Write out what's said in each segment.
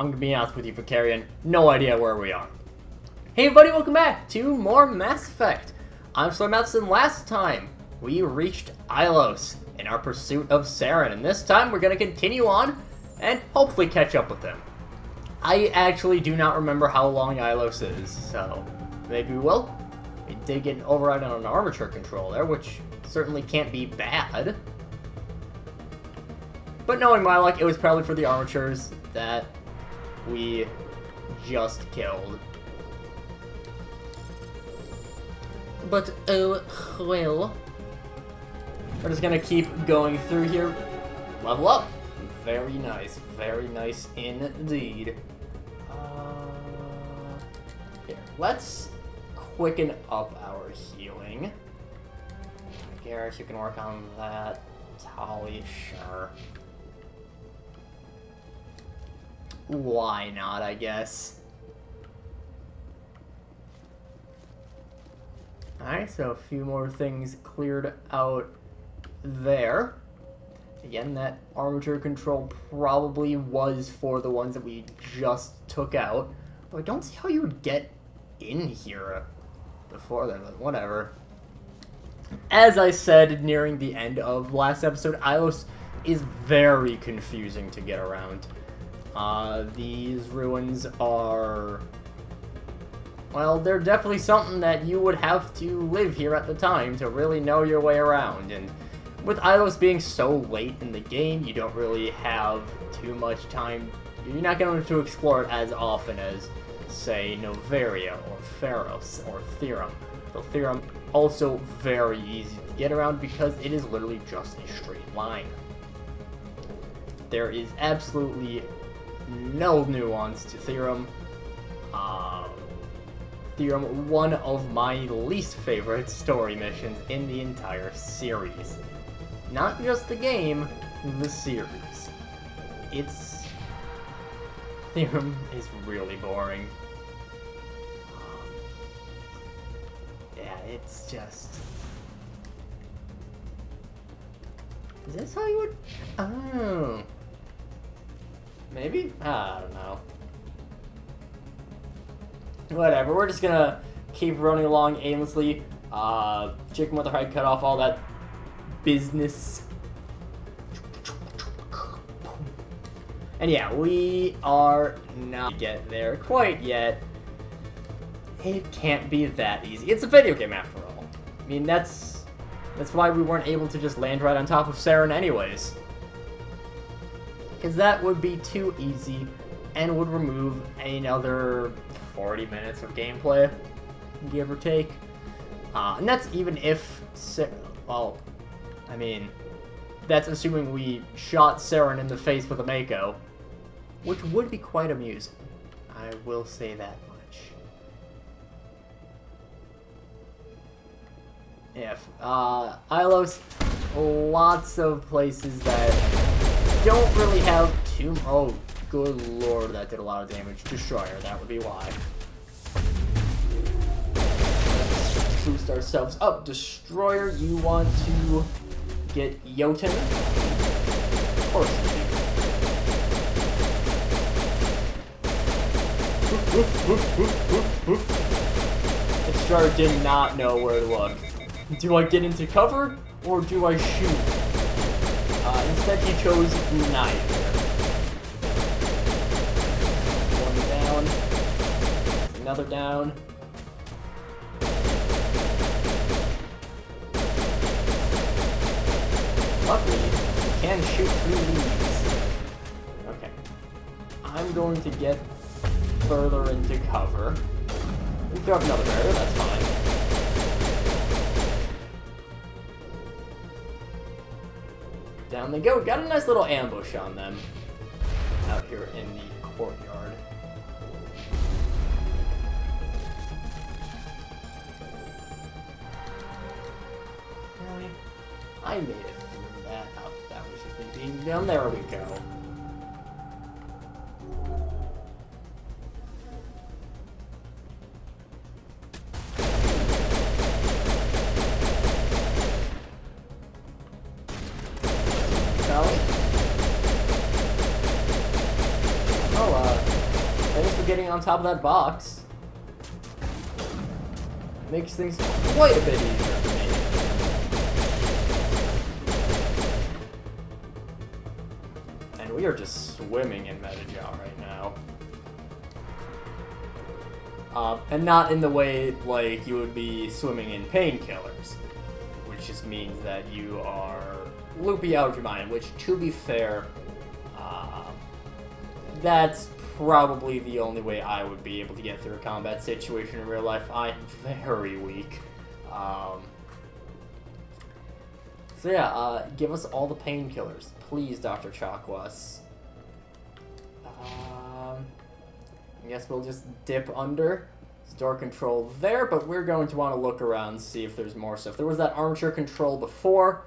I'm gonna be honest with you, Vicarian, no idea where we are. Hey everybody, welcome back to more Mass Effect. I'm SlayerMathis, and last time we reached Ilos in our pursuit of Saren, and this time we're gonna continue on and hopefully catch up with him. I actually do not remember how long Ilos is, so maybe we will. We did get an override on an armature control there, which certainly can't be bad. But knowing my luck, it was probably for the armatures that we just killed. But, oh, well. We're just gonna keep going through here. Level up. Very nice indeed. Here, let's quicken up our healing. Garrett, you can work on that. Tali, sure. Why not, I guess. Alright, so a few more things cleared out there. Again, that armature control probably was for the ones that we just took out. But I don't see how you would get in here before then, but whatever. As I said nearing the end of last episode, Ilos is very confusing to get around. These ruins are... well, they're definitely something that you would have to live here at the time to really know your way around, and with Ilos being so late in the game, you don't really have too much time. You're not going to explore it as often as, say, Noveria or Pharos or Therum. So Therum also very easy to get around because it is literally just a straight line. There is absolutely no nuance to Therum. Therum, one of my least favorite story missions in the entire series. Not just the game, the series. Therum is really boring. Yeah, it's just... is this how you would... oh... maybe? I don't know. Whatever, we're just gonna keep running along aimlessly. Chicken with her head cut off, all that business. And yeah, we are not get there quite yet. It can't be that easy. It's a video game after all. I mean, that's why we weren't able to just land right on top of Saren anyways. Because that would be too easy and would remove another 40 minutes of gameplay, give or take. And that's even if... well, I mean, that's assuming we shot Saren in the face with a Mako, which would be quite amusing. I will say that much. If, Ilos, lots of places that don't really have too... oh, good lord, that did a lot of damage. Destroyer, that would be why. Let's boost ourselves up. Destroyer, you want to get Jotun? Of course you do. Destroyer did not know where to look. Do I get into cover, or do I shoot? Instead he chose neither. Another down. Luckily, you can shoot through these. Okay. I'm going to get further into cover. We throw up another barrier, that's fine. Down they go. Got a nice little ambush on them out here in the courtyard. I made it through that. Oh, that was just me being down. There we go. Sally? Oh, getting on top of that box makes things quite a bit easier for me. And we are just swimming in Metajow right now. And not in the way like you would be swimming in painkillers, which just means that you are loopy out of your mind, which, to be fair, that's probably the only way I would be able to get through a combat situation in real life. I'm very weak. So yeah, give us all the painkillers, please, Dr. Chakwas. I guess we'll just dip under. Store control there, but we're going to want to look around and see if there's more stuff. There was that armature control before.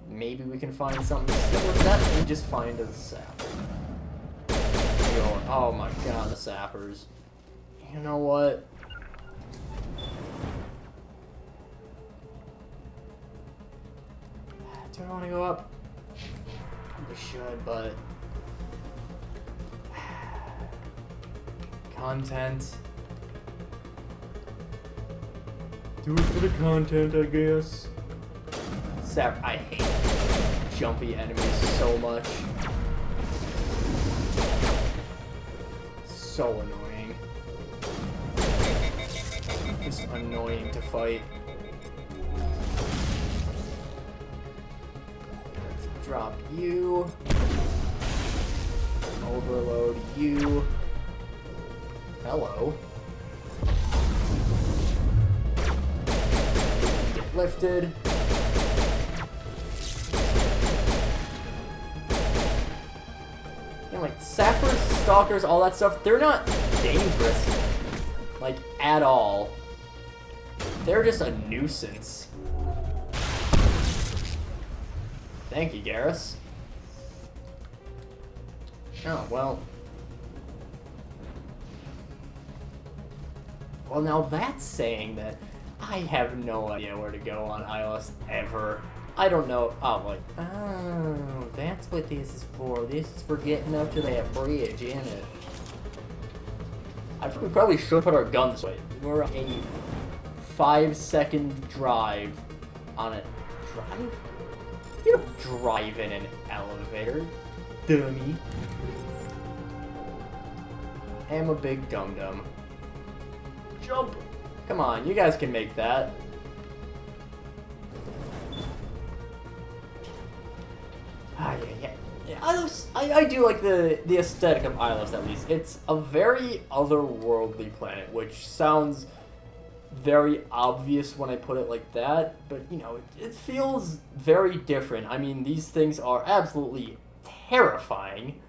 Maybe we can find something similar to that. We just find a sapper. Oh my god, the sappers. You know what? Do I want to go up? We should, but... Content. Do it for the content, I guess. I hate jumpy enemies so much. So annoying. Just annoying to fight. Let's drop you. Overload you. Hello. Get lifted. Like, sappers, stalkers, all that stuff, they're not dangerous, like, at all. They're just a nuisance. Thank you, Garrus. Oh, well. Well, now that's saying that I have no idea where to go on Ilos ever. I don't know. Oh, like, oh, that's what this is for. This is for getting up to that bridge, isn't it? We probably should put our gun this way. We're a 5-second drive on a drive? You don't drive in an elevator, dummy. I'm a big dum-dum. Jump! Come on, you guys can make that. Yeah, I do like the aesthetic of Ilos, at least. It's a very otherworldly planet, which sounds very obvious when I put it like that, but, you know, it feels very different. I mean, these things are absolutely terrifying.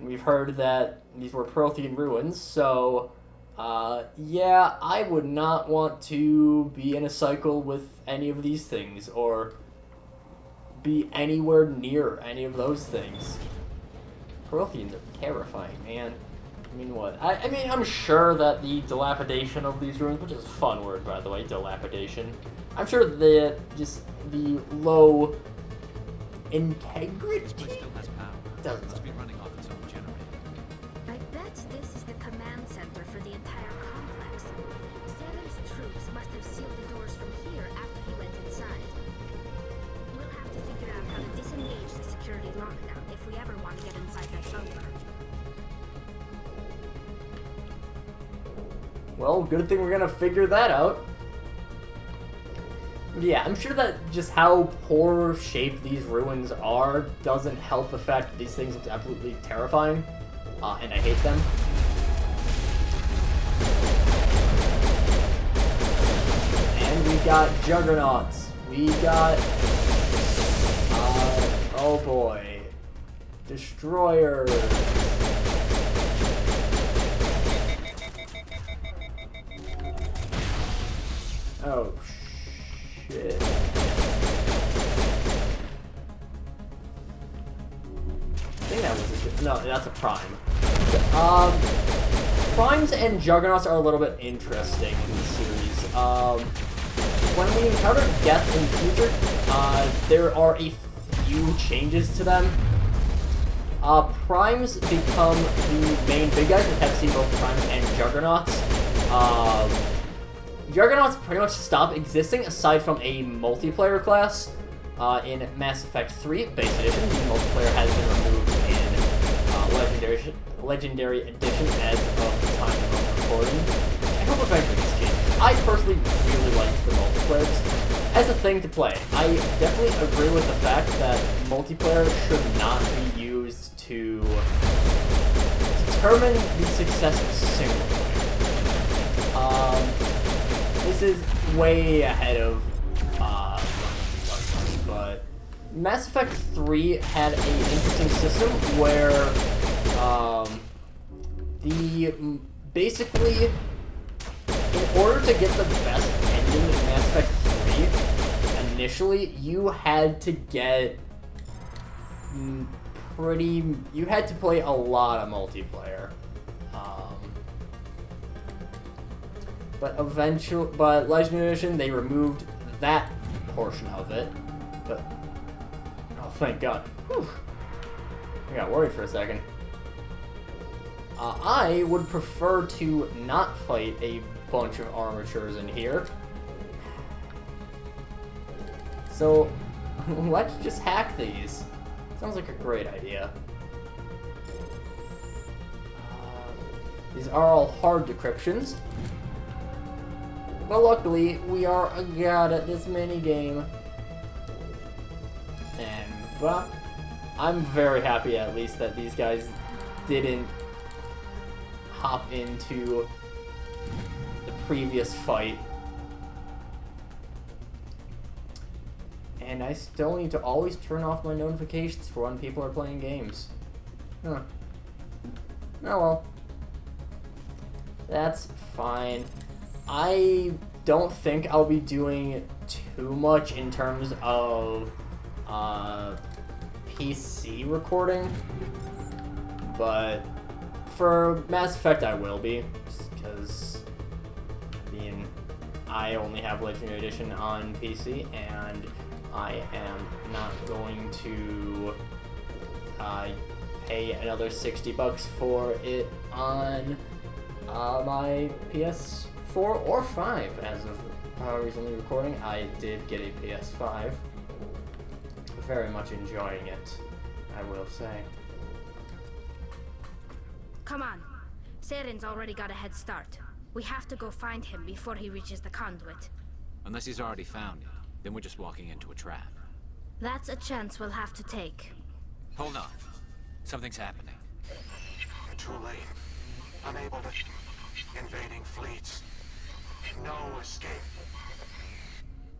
We've heard that these were Prothean ruins, so, yeah, I would not want to be in a cycle with any of these things, or be anywhere near any of those things. Protheans are terrifying, man. I mean, what? I mean, I'm sure that the dilapidation of these ruins, which is a fun word, by the way, dilapidation. I'm sure that just the low integrity doesn't be running off its own generator. I bet this is the command center for the entire complex. Seven's troops must have sealed the doors from here after he went inside. We'll have to figure out how to disengage the security lockdown if we ever want to get inside that bunker. Well, good thing we're gonna figure that out. Yeah, I'm sure that just how poor shaped these ruins are doesn't help the fact that these things look absolutely terrifying, and I hate them. And we got juggernauts. We got, oh boy, destroyers. Oh, shit. I think that was a... No, that's a prime. Primes and juggernauts are a little bit interesting in the series. When we encounter death in the future, there are a few changes to them. Primes become the main big guys. We have seen both Primes and Juggernauts. Juggernauts pretty much stop existing aside from a multiplayer class in Mass Effect 3 Base Edition. The multiplayer has been removed in Legendary Edition as of the time of recording. I hope eventually gets changed. I personally really like the multiplayer as a thing to play. I definitely agree with the fact that multiplayer should not be used to determine the success of single player. This is way ahead of but Mass Effect 3 had an interesting system where basically, in order to get the best ending in Mass Effect 3, initially you had to get you had to play a lot of multiplayer. But Legendary Edition, they removed that portion of it. But, oh, thank God. Whew. I got worried for a second. I would prefer to not fight a bunch of armatures in here. So, let's just hack these. Sounds like a great idea. These are all hard decryptions. But luckily, we are a god at this minigame. And, well, I'm very happy at least that these guys didn't hop into the previous fight. And I still need to always turn off my notifications for when people are playing games. Huh. Oh well. That's fine. I don't think I'll be doing too much in terms of PC recording, but for Mass Effect I will be, just because, I mean, I only have Legendary Edition on PC, and I am not going to pay another $60 for it on my PS4 or 5 as of recently recording. I did get a PS5. Very much enjoying it, I will say. Come on. Saren's already got a head start. We have to go find him before he reaches the conduit. Unless he's already found it, then we're just walking into a trap. That's a chance we'll have to take. Hold on. Something's happening. Too late. Unable to... Invading fleets. No escape.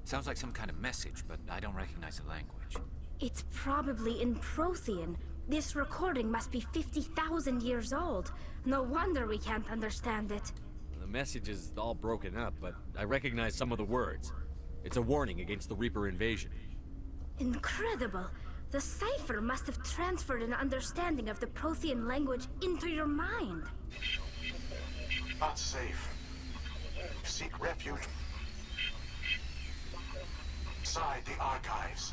Sounds like some kind of message, but I don't recognize the language. It's probably in Prothean. This recording must be 50,000 years old. No wonder we can't understand it. The message is all broken up, but I recognize some of the words. It's a warning against the Reaper invasion. Incredible! The cipher must have transferred an understanding of the Prothean language into your mind. Not safe. Seek refuge inside the archives.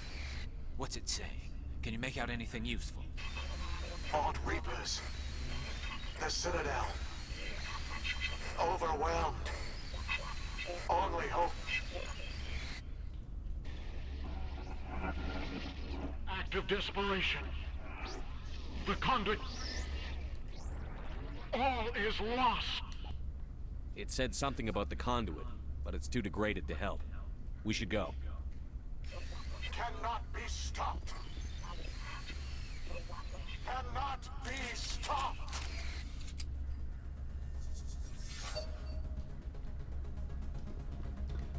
What's it saying? Can you make out anything useful? Fought Reapers. The Citadel. Overwhelmed. Only hope. Act of desperation. The conduit. All is lost. It said something about the conduit, but it's too degraded to help. We should go. Cannot be stopped. Cannot be stopped.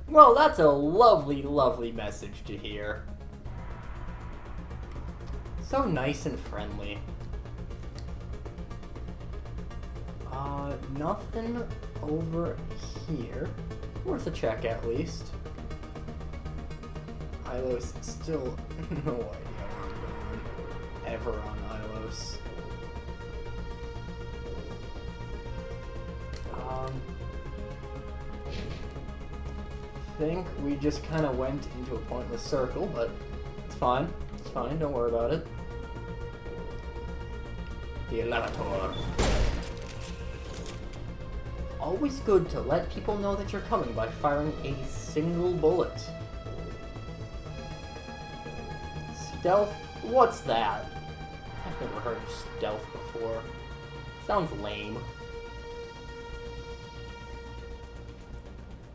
Well, that's a lovely, lovely message to hear. So nice and friendly. Nothing over here. Worth a check at least. Ilos still no idea where I'm going. Ever on Ilos. Think we just kind of went into a pointless circle, but it's fine. It's fine. Don't worry about it. The elevator. Always good to let people know that you're coming by firing a single bullet. Stealth? What's that? I've never heard of stealth before. Sounds lame.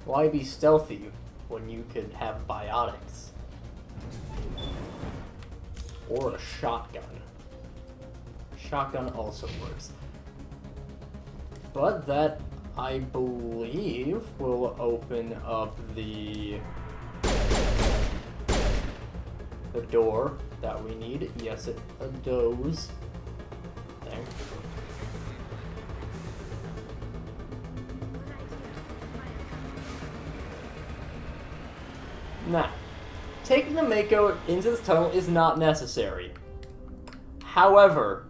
Why be stealthy when you could have biotics? Or a shotgun. Shotgun also works. But that, I believe, will open up the door that we need. Yes, it does. There. Now, taking the Mako into this tunnel is not necessary. However,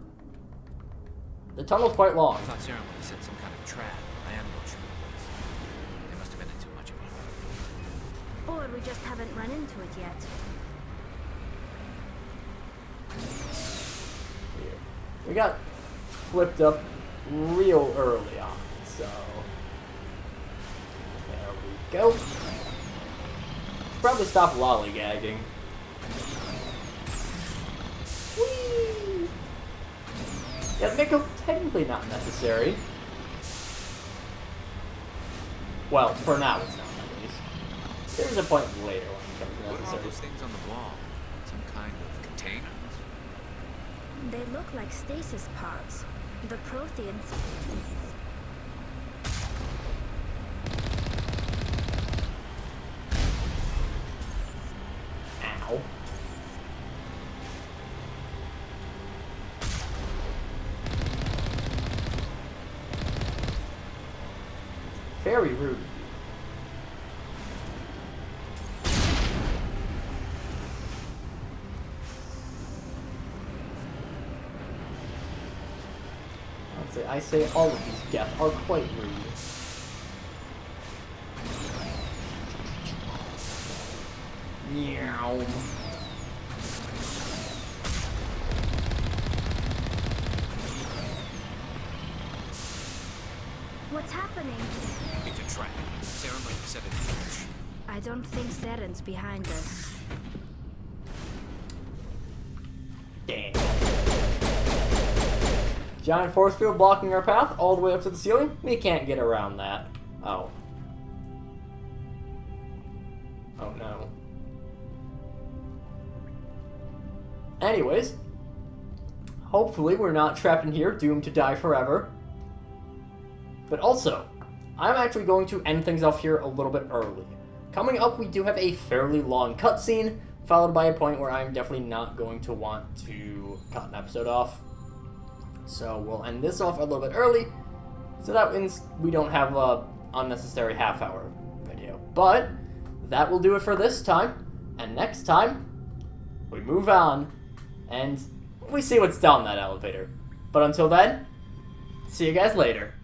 the tunnel's quite long. I thought SlayerMathis set some kind of trap, ambush for the place. They must have been in too much of it. Or we just haven't run into it yet. Here. We got flipped up real early on, so there we go. Probably stop lollygagging. Whee! Yeah, Mako technically not necessary. Well, for now it's not at least. There's a point later when it becomes What are all necessary. those things on the wall? Some kind of containers? They look like stasis pods. The proteins. Ow. Very rude. I say all of these deaths are quite rude. Meow. What's happening? It's a trap. SlayerMathis set it in motion. I don't think Seren's behind us. Damn. Giant force field blocking our path all the way up to the ceiling. We can't get around that. Oh. Oh no. Anyways, hopefully we're not trapped in here, doomed to die forever. But also, I'm actually going to end things off here a little bit early. Coming up, we do have a fairly long cutscene, followed by a point where I'm definitely not going to want to cut an episode off. So we'll end this off a little bit early, so that means we don't have a unnecessary half-hour video. But that will do it for this time, and next time, we move on, and we see what's down that elevator. But until then, see you guys later.